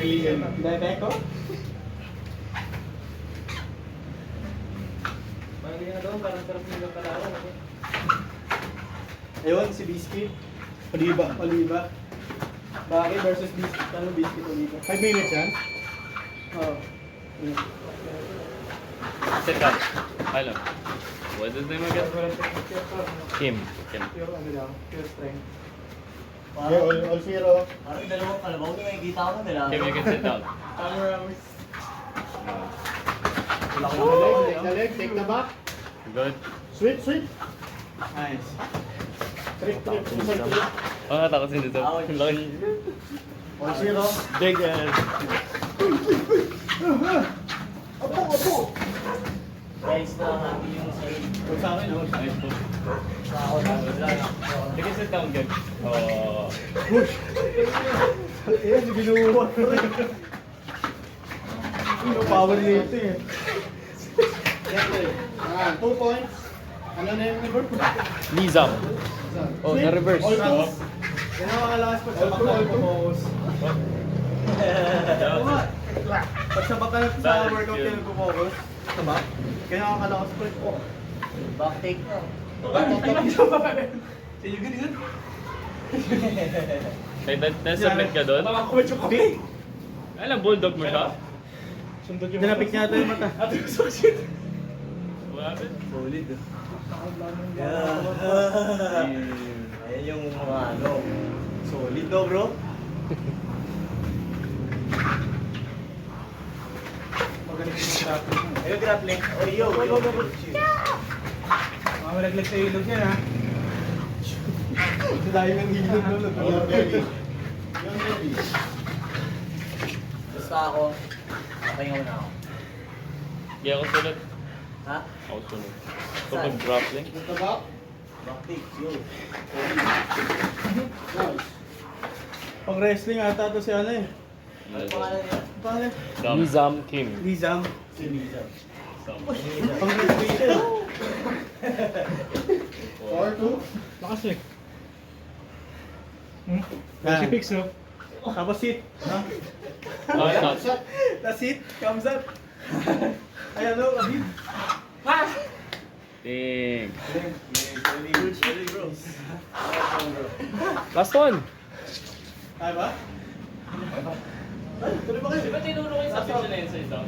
Bebe ko? Mali na doon, parang sarap nila kalaro. Ayun, si Biscuit. Oliva. Baki versus Biscuit. Ano Biscuit Oliva? 5 minutes yan? Oo. Sit down. Hello. What's his name again? Kim. Kim. Pure ano lang, pure strength. Okay, all zero. Parang dalawang kalabaw na nakikita ko nila. Kim, you can sit down. Camera miss. Wala ko na leg, take the leg, take the back. Good. Sweep. Nice. Trip, inside trip. Oh, natakot si Nito. Laki. All zero. Big Opo. Guys, na natin yung side. Huwag sa akin, no? Nice po. Sa ako na. You can sit down, good. Oh. Ayan, binuwa ko rin. Ano, power nito eh. 2 points. Ano na yung number? Nizam. Oh, Sweep. na-reverse. All two. Yan ang makalakas pag sa bakal ko focus. Oo nga. Pag sa bakal sa workout kayo nagpo-focus, sa back, kaya nakakalakas pa rin. Oh. Back take na. Sige, ganyan. Hey, submit ka doon? Okay. Alam, bulldog mo siya? Dinapik niya ito yung mata. What happened? Solid. Ayan yung mga ano. Solid daw, bro. Magaling yung grappling. Ayun, grappling. Oh, yo. Mga malaglag sa ilog yan, ha? Dahil ng ilog nun. You're ready. You're ready. Basta ako. Nakahinga muna ako. Hindi ako sunod. Ha? Ako sunod. Kapag grappling. Take the back. Back take. Yo. Nice. Pang wrestling ata to si ano eh. Ano pangalan niya? Paano? Nizam Kim. Lizam. Si Liza. Pang wrestling. 4-2. Lakas eh. Si Pix, no? Tapos sit. Ha? Oh, shot. That's it. Comes up. Ay, ano? Abib. Ding. Really, bro. Last one. Kaya ba? Ay, tuloy ba kayo? Di ba tinuro kayo sa position na yun sa isa?